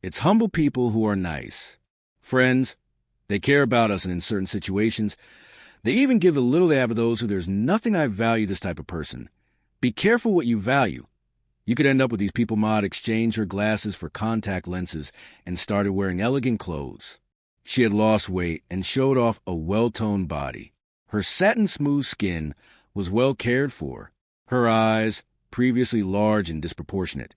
It's humble people who are nice. Friends, they care about us, and in certain situations, they even give the little they have to those who there's nothing I value this type of person. Be careful what you value. You could end up with these people. Maud exchanged her glasses for contact lenses and started wearing elegant clothes. She had lost weight and showed off a well-toned body. Her satin-smooth skin was well cared for. Her eyes, previously large and disproportionate,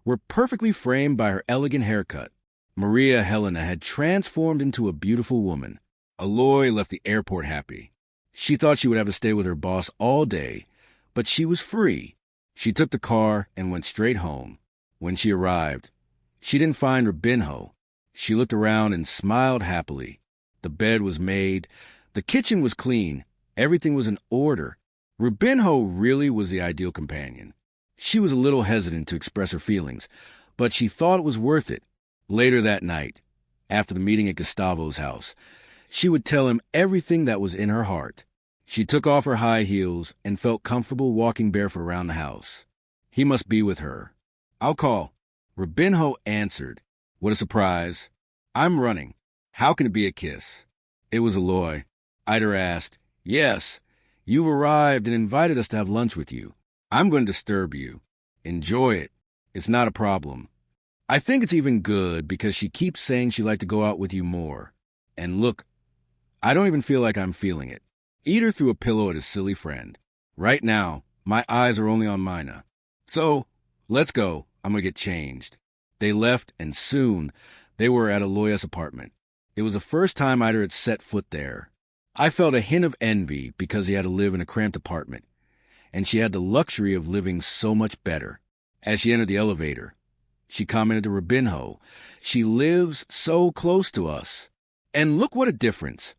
were perfectly framed by her elegant haircut. Maria Helena had transformed into a beautiful woman. Aloy left the airport happy. She thought she would have to stay with her boss all day, but she was free. She took the car and went straight home. When she arrived, she didn't find Rubinho. She looked around and smiled happily. The bed was made. The kitchen was clean. Everything was in order. Rubinho really was the ideal companion. She was a little hesitant to express her feelings, but she thought it was worth it. Later that night, after the meeting at Gustavo's house, she would tell him everything that was in her heart. She took off her high heels and felt comfortable walking barefoot around the house. He must be with her. I'll call. Rubinho answered. What a surprise. I'm running. How can it be a kiss? It was Aloy. Ida asked. Yes, you've arrived and invited us to have lunch with you. I'm going to disturb you. Enjoy it. It's not a problem. I think it's even good because she keeps saying she'd like to go out with you more. And look, I don't even feel like I'm feeling it. Eder threw a pillow at his silly friend. Right now, my eyes are only on Mina. So, let's go. I'm going to get changed. They left, and soon they were at Aloya's apartment. It was the first time Ida had set foot there. I felt a hint of envy because he had to live in a cramped apartment, and she had the luxury of living so much better. As she entered the elevator, she commented to Rubinho, she lives so close to us. And look what a difference,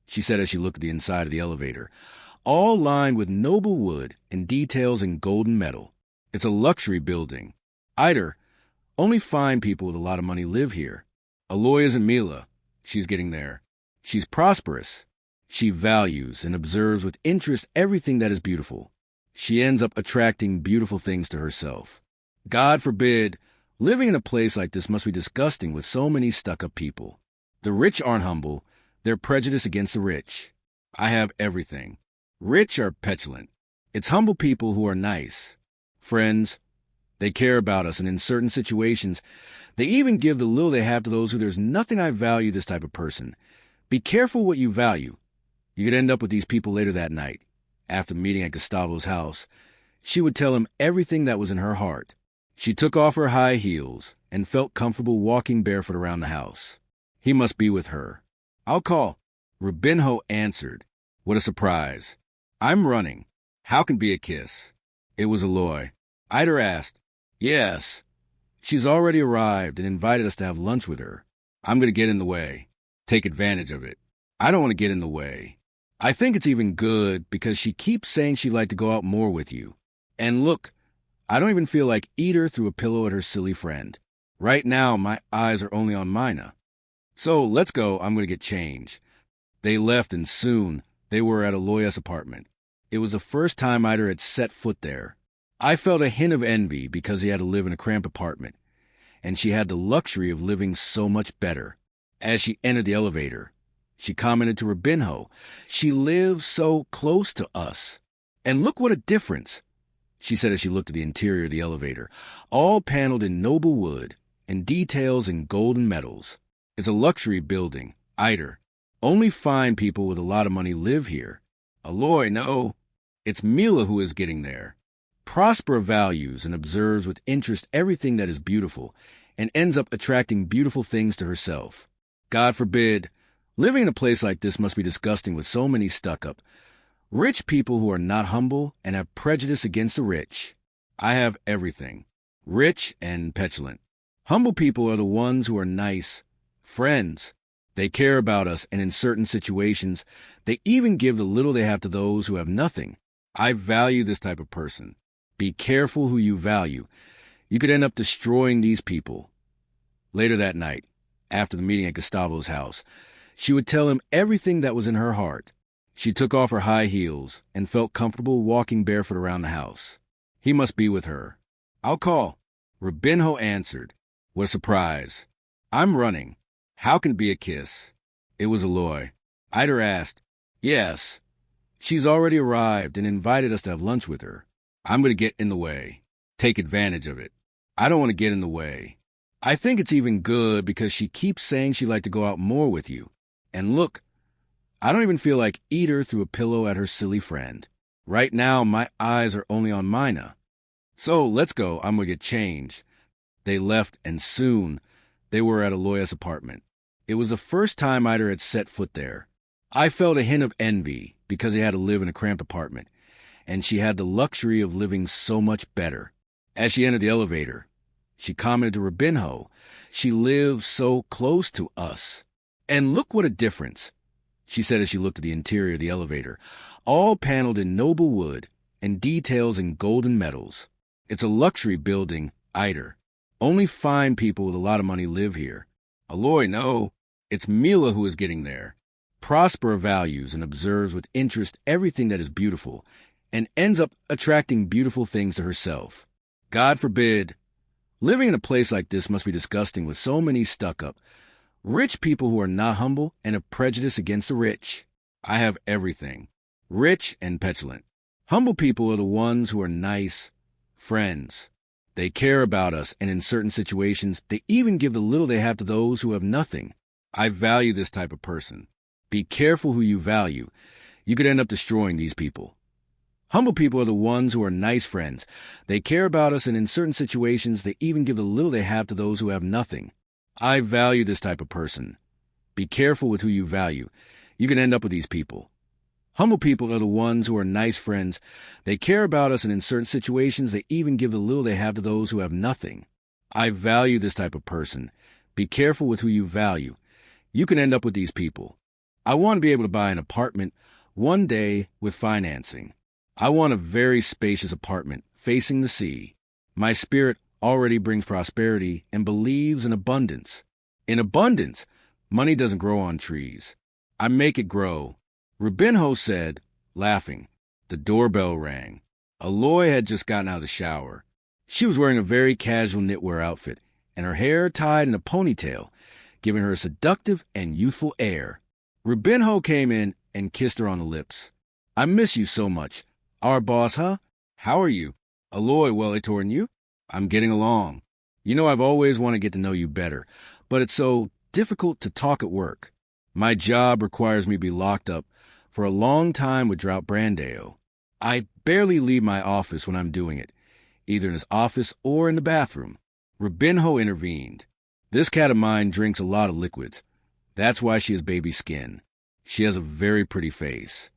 she said as she looked at the inside of the elevator, all lined with noble wood and details in golden metal. It's a luxury building. Ida, only fine people with a lot of money live here. Aloy isn't Mila. She's getting there. She's prosperous. She values and observes with interest everything that is beautiful. She ends up attracting beautiful things to herself. God forbid, living in a place like this must be disgusting with so many stuck-up people. The rich aren't humble. They're prejudiced against the rich. I have everything. Rich are petulant. It's humble people who are nice. Friends, they care about us, and in certain situations, they even give the little they have to those who there's nothing I value this type of person. Be careful what you value. You could end up with these people later that night. After meeting at Gustavo's house, she would tell him everything that was in her heart. She took off her high heels and felt comfortable walking barefoot around the house. He must be with her. I'll call. Rubinho answered. What a surprise. I'm running. How can be a kiss? It was Aloy. Ida asked. Yes. She's already arrived and invited us to have lunch with her. I'm going to get in the way. Take advantage of it. I don't want to get in the way. I think it's even good because she keeps saying she'd like to go out more with you. And look, I don't even feel like Eder threw a pillow at her silly friend. Right now, my eyes are only on Mina. So, let's go. I'm going to get changed. They left, and soon they were at Aloya's apartment. It was the first time Ida had set foot there. I felt a hint of envy because he had to live in a cramped apartment, and she had the luxury of living so much better. As she entered the elevator, she commented to Rubinho, she lives so close to us. And look what a difference, she said as she looked at the interior of the elevator, all paneled in noble wood and details in golden metals. It's a luxury building. Ida, only fine people with a lot of money live here. Aloy, no, it's Mila who is getting there. Prosper values and observes with interest everything that is beautiful and ends up attracting beautiful things to herself. God forbid, living in a place like this must be disgusting with so many stuck-up, rich people who are not humble and have prejudice against the rich. I have everything. Rich and petulant. Humble people are the ones who are nice. Friends. They care about us, and in certain situations, they even give the little they have to those who have nothing. I value this type of person. Be careful who you value. You could end up destroying these people. Later that night, after the meeting at Gustavo's house, she would tell him everything that was in her heart. She took off her high heels and felt comfortable walking barefoot around the house. He must be with her. I'll call. Rubinho answered. What a surprise. I'm running. How can it be a kiss? It was Aloy. Ida asked, Yes. She's already arrived and invited us to have lunch with her. I'm going to get in the way. Take advantage of it. I don't want to get in the way. I think it's even good because she keeps saying she'd like to go out more with you. And look, I don't even feel like Eder threw a pillow at her silly friend. Right now, my eyes are only on Mina. So let's go. I'm going to get changed. They left, and soon they were at Aloya's apartment. It was the first time Ida had set foot there. I felt a hint of envy because he had to live in a cramped apartment, and she had the luxury of living so much better. As she entered the elevator, she commented to Rubinho, she lives so close to us. And look what a difference, she said as she looked at the interior of the elevator, all paneled in noble wood and details in golden metals. It's a luxury building, Eider. Only fine people with a lot of money live here. Aloy, no, it's Mila who is getting there. Prospera values and observes with interest everything that is beautiful, and ends up attracting beautiful things to herself. God forbid. Living in a place like this must be disgusting with so many stuck-up, rich people who are not humble and have prejudice against the rich. I have everything. Rich and petulant. Humble people are the ones who are nice, friends. They care about us, and in certain situations, they even give the little they have to those who have nothing. I value this type of person. Be careful who you value. You could end up destroying these people. Humble people are the ones who are nice friends. They care about us, and in certain situations, they even give the little they have to those who have nothing. I value this type of person. Be careful with who you value. You can end up with these people. Humble people are the ones who are nice friends. They care about us, and in certain situations, they even give the little they have to those who have nothing. I value this type of person. Be careful with who you value. You can end up with these people. I want to be able to buy an apartment one day with financing. I want a very spacious apartment facing the sea. My spirit already brings prosperity and believes in abundance. In abundance, money doesn't grow on trees. I make it grow. Rubinho said, laughing. The doorbell rang. Aloy had just gotten out of the shower. She was wearing a very casual knitwear outfit, and her hair tied in a ponytail, giving her a seductive and youthful air. Rubinho came in and kissed her on the lips. I miss you so much. Our boss, huh? How are you? Aloy, well, Heitor, and you? I'm getting along. You know, I've always wanted to get to know you better, but it's so difficult to talk at work. My job requires me to be locked up for a long time with Drought Brandeo. I barely leave my office when I'm doing it, either in his office or in the bathroom. Rubinho intervened. This cat of mine drinks a lot of liquids. That's why she has baby skin. She has a very pretty face.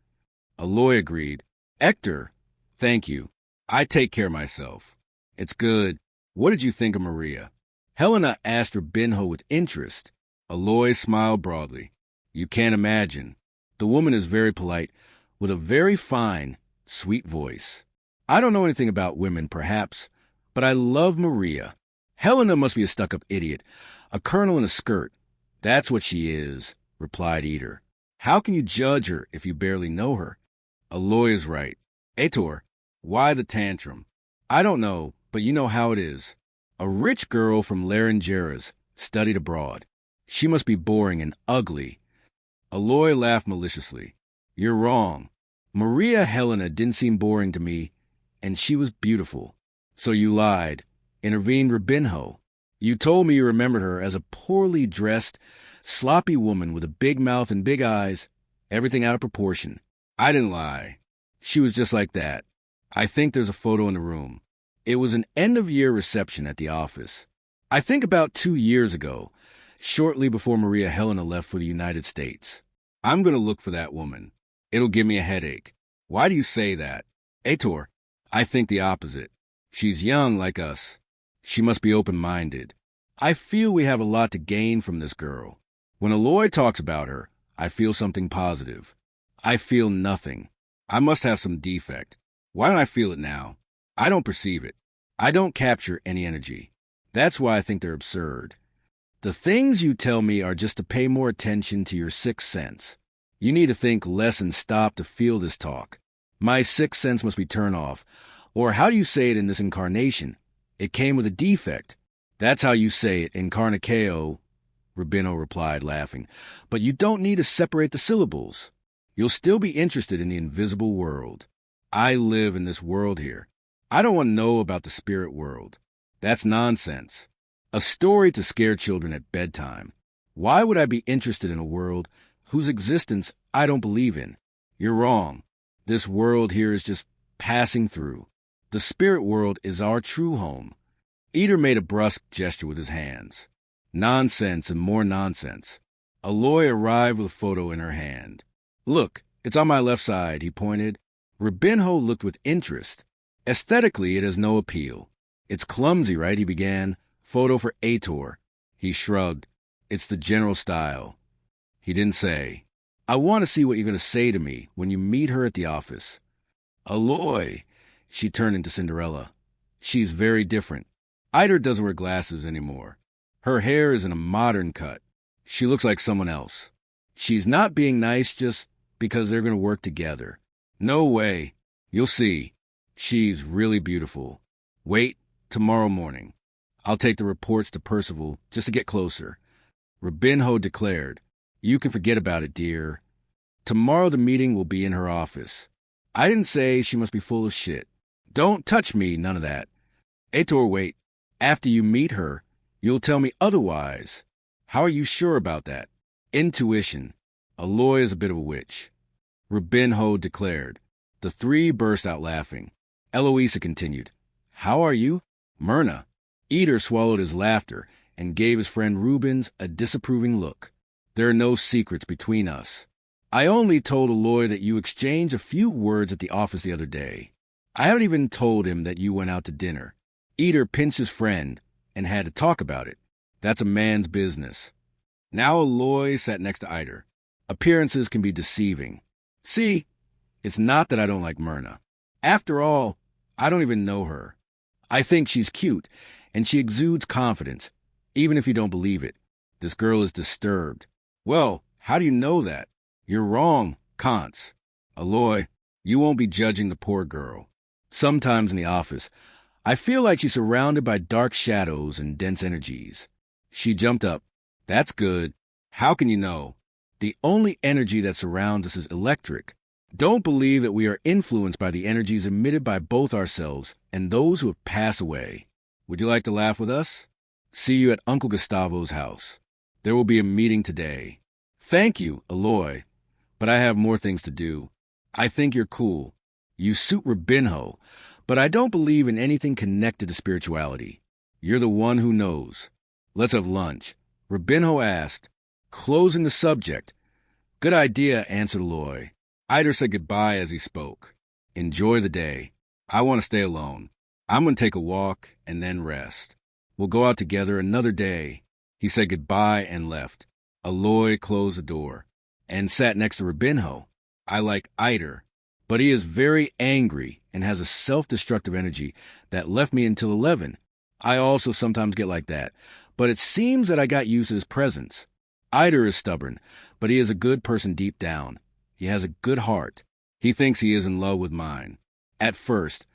Aloy agreed. Hector, thank you. I take care of myself. It's good. What did you think of Maria? Helena asked Rubinho with interest. Aloy smiled broadly. You can't imagine. The woman is very polite, with a very fine, sweet voice. I don't know anything about women, perhaps, but I love Maria. Helena must be a stuck-up idiot, a colonel in a skirt. That's what she is, replied Eder. How can you judge her if you barely know her? Aloy is right. Heitor, why the tantrum? I don't know, but you know how it is. A rich girl from Laranjeras studied abroad. She must be boring and ugly. Aloy laughed maliciously. You're wrong. Maria Helena didn't seem boring to me, and she was beautiful. So you lied, intervened Rubinho. You told me you remembered her as a poorly dressed, sloppy woman with a big mouth and big eyes, everything out of proportion. I didn't lie. She was just like that. I think there's a photo in the room. It was an end-of-year reception at the office. I think about 2 years ago, shortly before Maria Helena left for the United States. I'm going to look for that woman. It'll give me a headache. Why do you say that? Heitor, I think the opposite. She's young like us. She must be open-minded. I feel we have a lot to gain from this girl. When Aloy talks about her, I feel something positive. I feel nothing. I must have some defect. Why don't I feel it now? I don't perceive it. I don't capture any energy. That's why I think they're absurd. The things you tell me are just to pay more attention to your sixth sense. You need to think less and stop to feel this talk. My sixth sense must be turned off. Or how do you say it in this incarnation? It came with a defect. That's how you say it, incarnaceo. Rubino replied, laughing. But you don't need to separate the syllables. You'll still be interested in the invisible world. I live in this world here. I don't want to know about the spirit world. That's nonsense. A story to scare children at bedtime. Why would I be interested in a world whose existence I don't believe in? You're wrong. This world here is just passing through. The spirit world is our true home. Eder made a brusque gesture with his hands. Nonsense and more nonsense. Aloy arrived with a photo in her hand. Look, it's on my left side, he pointed. Rubinho looked with interest. Aesthetically, it has no appeal. It's clumsy, right? He began. Photo for Ator. He shrugged. It's the general style. He didn't say. I want to see what you're going to say to me when you meet her at the office. Aloy, she turned into Cinderella. She's very different. Ida doesn't wear glasses anymore. Her hair is in a modern cut. She looks like someone else. She's not being nice just because they're going to work together. No way. You'll see. She's really beautiful. Wait, tomorrow morning. I'll take the reports to Percival just to get closer. Rubinho declared, You can forget about it, dear. Tomorrow the meeting will be in her office. I didn't say she must be full of shit. Don't touch me, none of that. Ator, wait. After you meet her, you'll tell me otherwise. How are you sure about that? Intuition. Aloy is a bit of a witch. Rubinho declared. The three burst out laughing. Eloisa continued. How are you? Myrna. Eder swallowed his laughter and gave his friend Rubens a disapproving look. There are no secrets between us. I only told Aloy that you exchanged a few words at the office the other day. I haven't even told him that you went out to dinner. Eder pinched his friend and had to talk about it. That's a man's business. Now Aloy sat next to Eder. Appearances can be deceiving. See, it's not that I don't like Myrna. After all, I don't even know her. I think she's cute, and she exudes confidence, even if you don't believe it. This girl is disturbed. Well, how do you know that? You're wrong, Kantz. Aloy, you won't be judging the poor girl. Sometimes in the office, I feel like she's surrounded by dark shadows and dense energies. She jumped up. That's good. How can you know? The only energy that surrounds us is electric. Don't believe that we are influenced by the energies emitted by both ourselves and those who have passed away. Would you like to laugh with us? See you at Uncle Gustavo's house. There will be a meeting today. Thank you, Aloy, but I have more things to do. I think you're cool. You suit Rubinho, but I don't believe in anything connected to spirituality. You're the one who knows. Let's have lunch. Rubinho asked, closing the subject. Good idea, answered Aloy. Eder said goodbye as he spoke. Enjoy the day. I want to stay alone. I'm going to take a walk and then rest. We'll go out together another day. He said goodbye and left. Aloy closed the door and sat next to Rubinho. I like Eder, but he is very angry and has a self-destructive energy that left me until 11. I also sometimes get like that, but it seems that I got used to his presence. Eder is stubborn, but he is a good person deep down. He has a good heart. He thinks he is in love with mine. At first,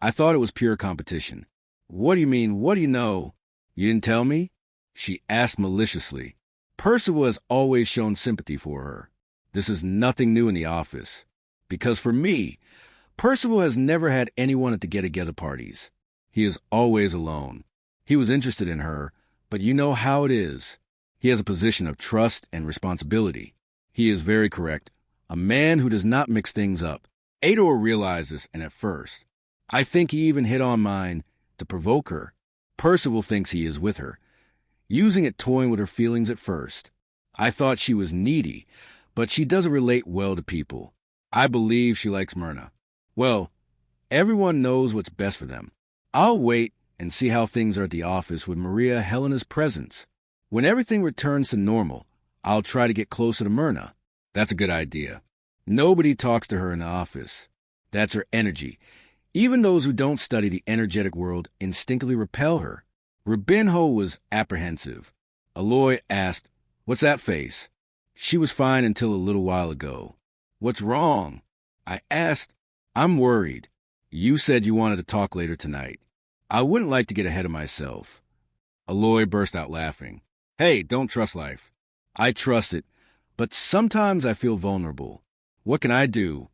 I thought it was pure competition. What do you mean? What do you know? You didn't tell me? She asked maliciously. Percival has always shown sympathy for her. This is nothing new in the office. Because for me, Percival has never had anyone at the get-together parties. He is always alone. He was interested in her, but you know how it is. He has a position of trust and responsibility. He is very correct. A man who does not mix things up. Ador realized this, and at first, I think he even hit on mine to provoke her. Percival thinks he is with her, using it toying with her feelings at first. I thought she was needy, but she doesn't relate well to people. I believe she likes Myrna. Well, everyone knows what's best for them. I'll wait and see how things are at the office with Maria Helena's presence. When everything returns to normal, I'll try to get closer to Myrna. That's a good idea. Nobody talks to her in the office. That's her energy. Even those who don't study the energetic world instinctively repel her. Rubinho was apprehensive. Aloy asked, What's that face? She was fine until a little while ago. What's wrong? I asked. I'm worried. You said you wanted to talk later tonight. I wouldn't like to get ahead of myself. Aloy burst out laughing. Hey, don't trust life. I trust it, but sometimes I feel vulnerable. What can I do?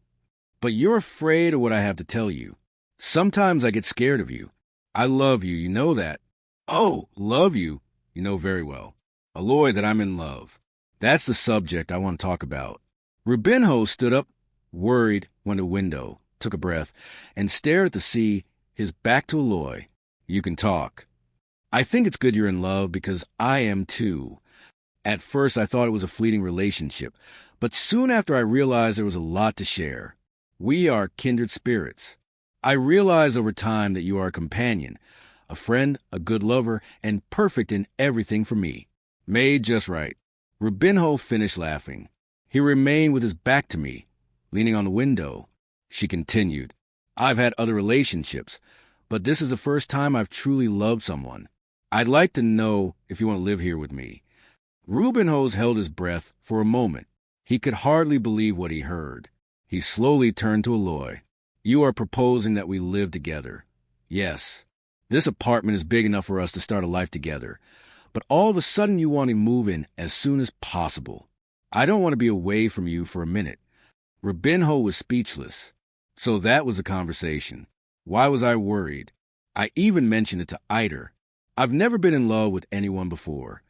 But you're afraid of what I have to tell you. Sometimes I get scared of you. I love you, you know that. Oh, love you, you know very well. Aloy, that I'm in love. That's the subject I want to talk about. Rubinho stood up, worried, went to the window, took a breath, and stared at the sea, his back to Aloy. You can talk. I think it's good you're in love because I am too. At first I thought it was a fleeting relationship, but soon after I realized there was a lot to share. We are kindred spirits. I realize over time that you are a companion, a friend, a good lover, and perfect in everything for me. Made just right. Rubinho finished laughing. He remained with his back to me, leaning on the window. She continued, I've had other relationships, but this is the first time I've truly loved someone. I'd like to know if you want to live here with me. Rubinho held his breath for a moment. He could hardly believe what he heard. He slowly turned to Aloy. You are proposing that we live together. Yes. This apartment is big enough for us to start a life together. But all of a sudden you want to move in as soon as possible. I don't want to be away from you for a minute. Rubinho was speechless. So that was the conversation. Why was I worried? I even mentioned it to Eider. I've never been in love with anyone before.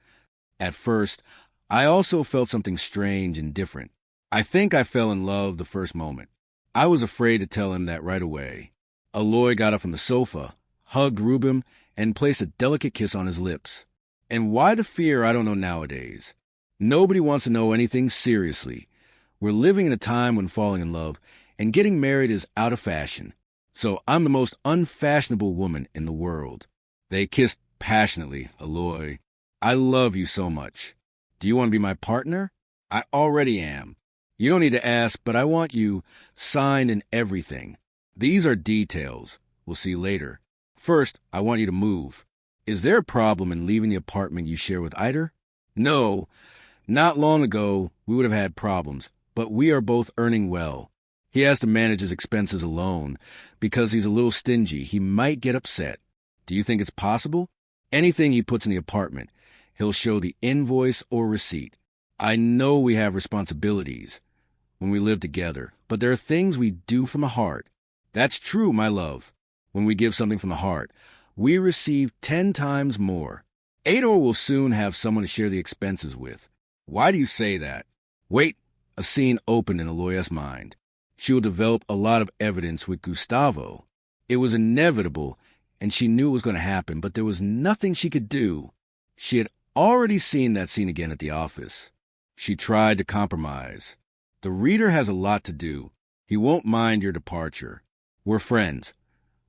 At first, I also felt something strange and different. I think I fell in love the first moment. I was afraid to tell him that right away. Aloy got up from the sofa, hugged Rubin, and placed a delicate kiss on his lips. And why the fear, I don't know nowadays. Nobody wants to know anything seriously. We're living in a time when falling in love and getting married is out of fashion. So I'm the most unfashionable woman in the world. They kissed passionately. Aloy, I love you so much. Do you want to be my partner? I already am. You don't need to ask, but I want you signed and everything. These are details. We'll see later. First, I want you to move. Is there a problem in leaving the apartment you share with Eider? No. Not long ago, we would have had problems, but we are both earning well. He has to manage his expenses alone. Because he's a little stingy, he might get upset. Do you think it's possible? Anything he puts in the apartment, he'll show the invoice or receipt. I know we have responsibilities when we live together, but there are things we do from the heart. That's true, my love. When we give something from the heart, we receive 10 times more. Ador will soon have someone to share the expenses with. Why do you say that? Wait, a scene opened in Aloya's mind. She will develop a lot of evidence with Gustavo. It was inevitable, and she knew it was going to happen, but there was nothing she could do. She had already seen that scene again at the office. She tried to compromise. The reader has a lot to do. He won't mind your departure. We're friends.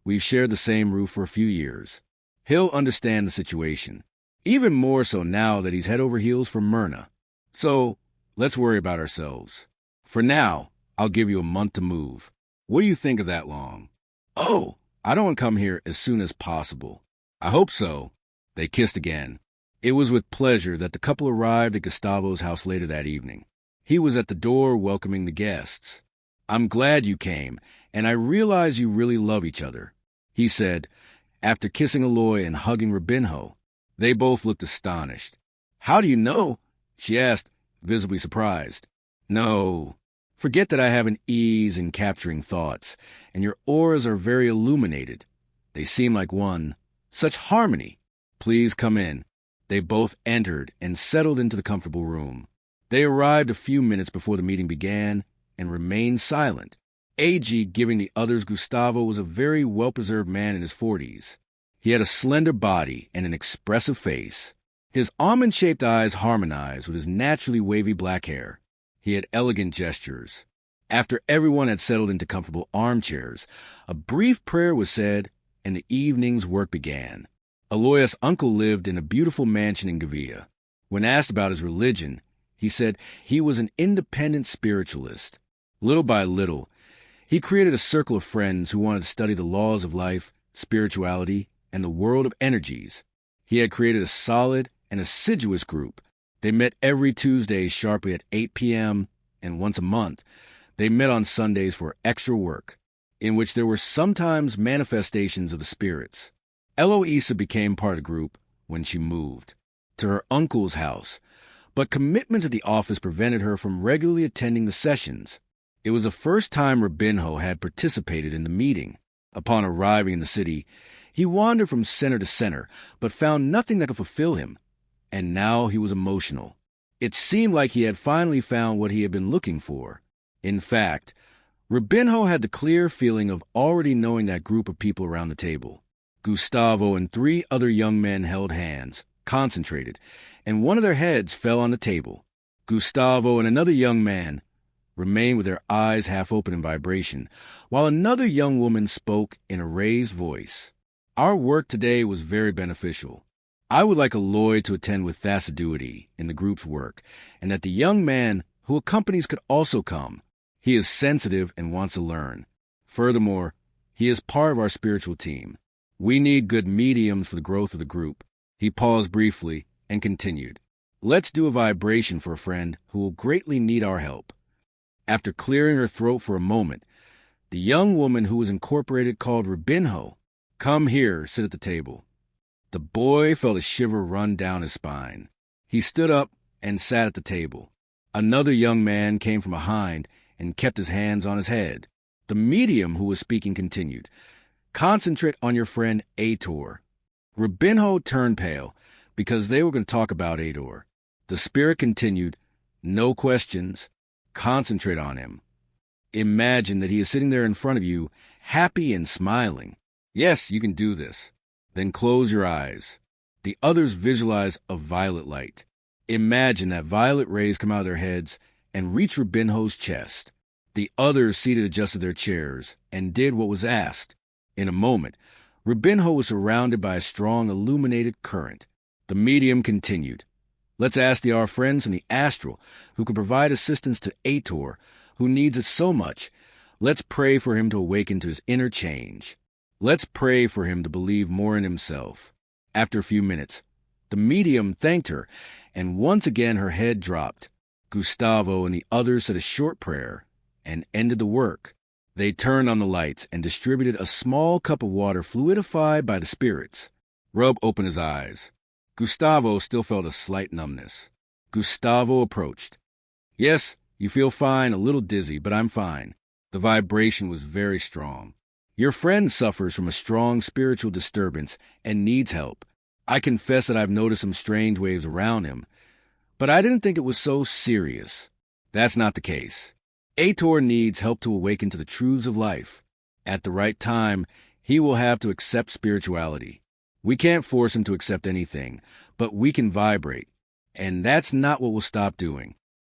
We've shared the same roof for a few years. He'll understand the situation. Even more so now that he's head over heels for Myrna. So, let's worry about ourselves. For now, I'll give you a month to move. What do you think of that long? Oh, I don't want to come here as soon as possible. I hope so. They kissed again. It was with pleasure that the couple arrived at Gustavo's house later that evening. He was at the door welcoming the guests. I'm glad you came, and I realize you really love each other, he said, after kissing Aloy and hugging Rubinho. They both looked astonished. How do you know? She asked, visibly surprised. No. Forget that I have an ease in capturing thoughts, and your auras are very illuminated. They seem like one. Such harmony. Please come in. They both entered and settled into the comfortable room. They arrived a few minutes before the meeting began and remained silent. A.G. giving the others Gustavo was a very well-preserved man in his 40s. He had a slender body and an expressive face. His almond-shaped eyes harmonized with his naturally wavy black hair. He had elegant gestures. After everyone had settled into comfortable armchairs, a brief prayer was said, and the evening's work began. Aloy's uncle lived in a beautiful mansion in Gavia. When asked about his religion, he said he was an independent spiritualist. Little by little, he created a circle of friends who wanted to study the laws of life, spirituality, and the world of energies. He had created a solid and assiduous group. They met every Tuesday sharply at 8 p.m., and once a month, they met on Sundays for extra work, in which there were sometimes manifestations of the spirits. Eloisa became part of the group when she moved. to her uncle's house, but commitment to the office prevented her from regularly attending the sessions. It was the first time Rubinho had participated in the meeting. Upon arriving in the city, he wandered from center to center, but found nothing that could fulfill him, and now he was emotional. It seemed like he had finally found what he had been looking for. In fact, Rubinho had the clear feeling of already knowing that group of people around the table. Gustavo and 3 other young men held hands, concentrated, and one of their heads fell on the table. Gustavo and another young man remained with their eyes half open in vibration, while another young woman spoke in a raised voice. Our work today was very beneficial. I would like Aloy to attend with assiduity in the group's work, and that the young man who accompanies could also come. He is sensitive and wants to learn. Furthermore, he is part of our spiritual team. We need good mediums for the growth of the group. He paused briefly and continued. Let's do a vibration for a friend who will greatly need our help. After clearing her throat for a moment, the young woman who was incorporated called Rubinho. Come here, sit at the table. The boy felt a shiver run down his spine. He stood up and sat at the table. Another young man came from behind and kept his hands on his head. The medium who was speaking continued. Concentrate on your friend Ator. Rubinho turned pale because they were going to talk about Ator. The spirit continued. No questions. Concentrate on him. Imagine that he is sitting there in front of you, happy and smiling. Yes, you can do this. Then close your eyes. The others visualize a violet light. Imagine that violet rays come out of their heads and reach Rubinho's chest. The others seated adjusted their chairs and did what was asked. In a moment, Rubinho was surrounded by a strong illuminated current. The medium continued. Let's ask our friends from the astral who can provide assistance to Ator, who needs it so much. Let's pray for him to awaken to his inner change. Let's pray for him to believe more in himself. After a few minutes, the medium thanked her, and once again her head dropped. Gustavo and the others said a short prayer and ended the work. They turned on the lights and distributed a small cup of water fluidified by the spirits. Rub opened his eyes. Gustavo still felt a slight numbness. Gustavo approached. Yes, you feel fine, a little dizzy, but I'm fine. The vibration was very strong. Your friend suffers from a strong spiritual disturbance and needs help. I confess that I've noticed some strange waves around him, but I didn't think it was so serious. That's not the case. Ator needs help to awaken to the truths of life. At the right time, he will have to accept spirituality. We can't force him to accept anything, but we can vibrate, and that's not what we'll stop doing.